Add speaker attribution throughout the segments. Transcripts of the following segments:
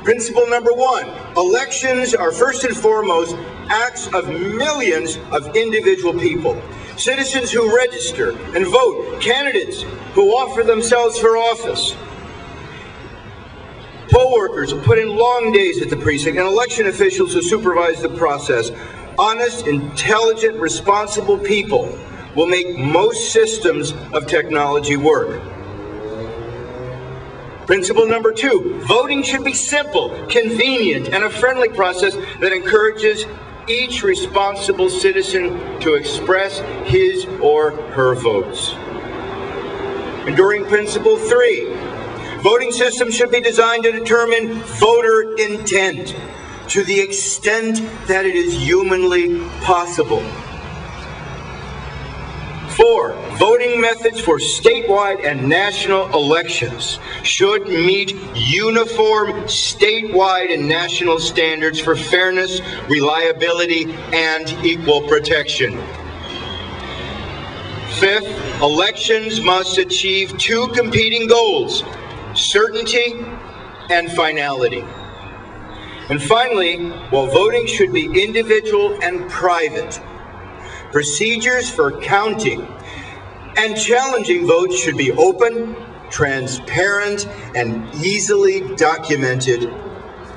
Speaker 1: Principle number 1, elections are first and foremost acts of millions of individual people. Citizens who register and vote, candidates who offer themselves for office, poll workers who put in long days at the precinct, and election officials who supervise the process. Honest, intelligent, responsible people will make most systems of technology work. Principle number 2, voting should be simple, convenient, and a friendly process that encourages each responsible citizen to express his or her votes. Enduring principle 3, voting systems should be designed to determine voter intent to the extent that it is humanly possible. 4, voting methods for statewide and national elections should meet uniform statewide and national standards for fairness, reliability, and equal protection. 5th, elections must achieve 2 competing goals: certainty and finality. And finally, while voting should be individual and private, procedures for counting and challenging votes should be open, transparent, and easily documented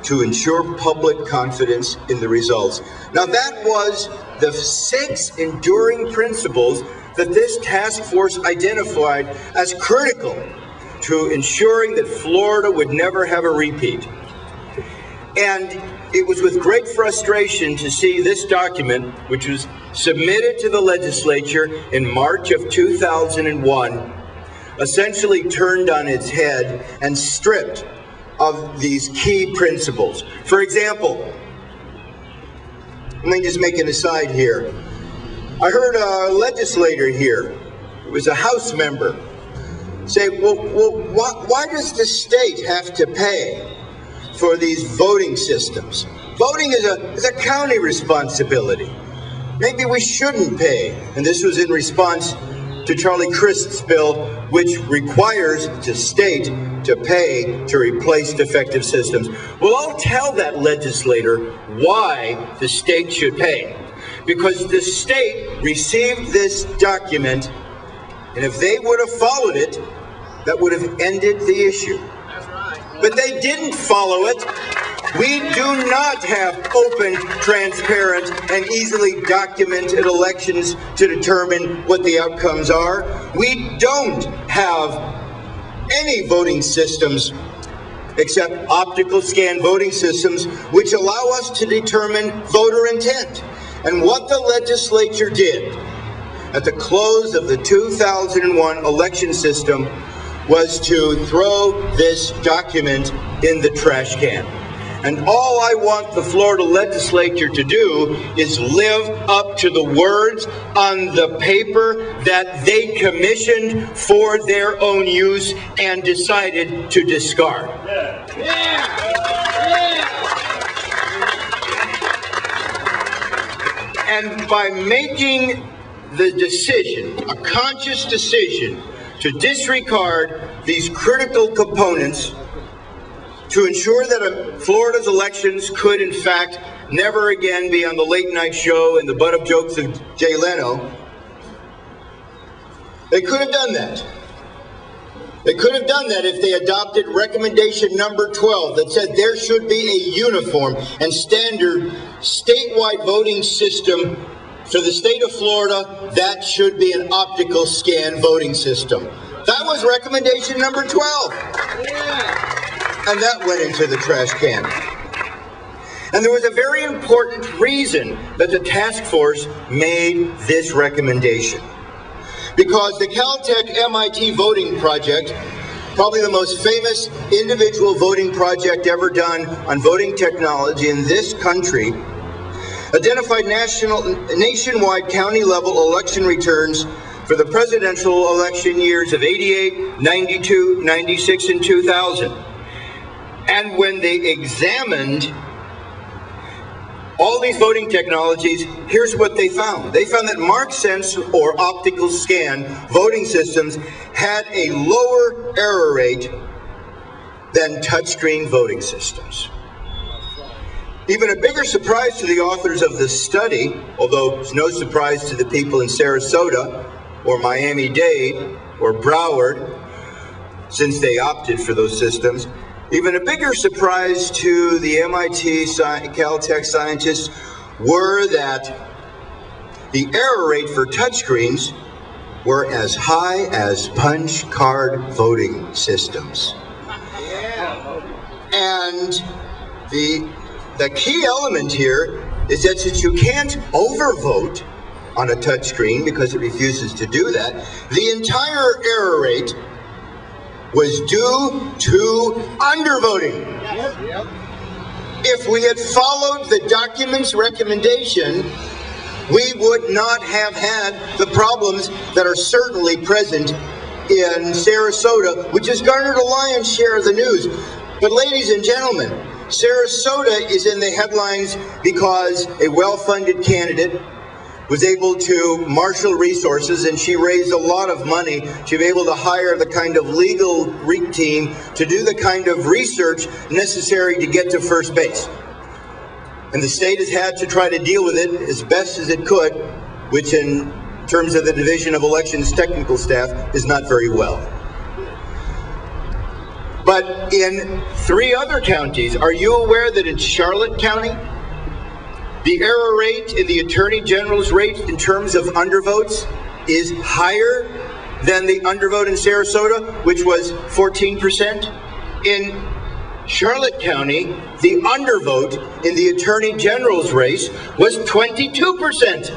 Speaker 1: to ensure public confidence in the results. Now, that was the 6 enduring principles that this task force identified as critical to ensuring that Florida would never have a repeat. And it was with great frustration to see this document, which was submitted to the legislature in March of 2001, essentially turned on its head and stripped of these key principles. For example, let me just make an aside here. I heard a legislator here, it was a House member, say, well, why does the state have to pay for these voting systems? Voting is a county responsibility. Maybe we shouldn't pay. And this was in response to Charlie Crist's bill, which requires the state to pay to replace defective systems. Well, I'll tell that legislator why the state should pay. Because the state received this document, and if they would have followed it, that would have ended the issue. But they didn't follow it. We do not have open, transparent, and easily documented elections to determine what the outcomes are. We don't have any voting systems except optical scan voting systems, which allow us to determine voter intent. And what the legislature did at the close of the 2001 election system was to throw this document in the trash can. And all I want the Florida legislature to do is live up to the words on the paper that they commissioned for their own use and decided to discard. And by making the decision, a conscious decision, to disregard these critical components to ensure that Florida's elections could, in fact, never again be on the late night show and the butt of jokes of Jay Leno, they could have done that. They could have done that if they adopted recommendation number 12 that said there should be a uniform and standard statewide voting system for the state of Florida. That should be an optical scan voting system. That was recommendation number 12. And that went into the trash can. And there was a very important reason that the task force made this recommendation. Because the Caltech MIT voting project, probably the most famous individual voting project ever done on voting technology in this country, identified nationwide county-level election returns for the presidential election years of 88, 92, 96, and 2000. And when they examined all these voting technologies, here's what they found. They found that mark sense or optical scan voting systems had a lower error rate than touchscreen voting systems. Even a bigger surprise to the authors of the study, although it's no surprise to the people in Sarasota or Miami-Dade or Broward, since they opted for those systems, even a bigger surprise to the MIT, Caltech scientists were that the error rate for touchscreens were as high as punch card voting systems. And the key element here is that since you can't overvote on a touchscreen because it refuses to do that, the entire error rate was due to undervoting. If we had followed the document's recommendation, we would not have had the problems that are certainly present in Sarasota, which has garnered a lion's share of the news. But ladies and gentlemen, Sarasota is in the headlines because a well-funded candidate was able to marshal resources, and she raised a lot of money. She was able to hire the kind of legal team to do the kind of research necessary to get to first base. And the state has had to try to deal with it as best as it could, which in terms of the Division of Elections technical staff is not very well. But in 3 other counties, are you aware that in Charlotte County, the error rate in the Attorney General's rate in terms of undervotes is higher than the undervote in Sarasota, which was 14%? In Charlotte County, the undervote in the Attorney General's race was 22%.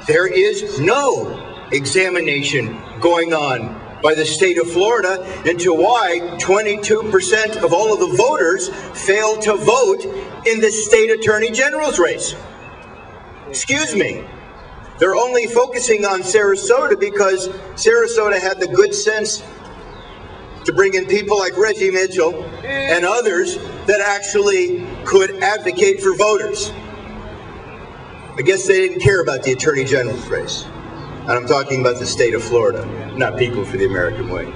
Speaker 1: There is no examination going on by the state of Florida into why 22% of all of the voters failed to vote in the state attorney general's race. Excuse me. They're only focusing on Sarasota because Sarasota had the good sense to bring in people like Reggie Mitchell and others that actually could advocate for voters. I guess they didn't care about the attorney general's race. And I'm talking about the state of Florida, not People for the American Way.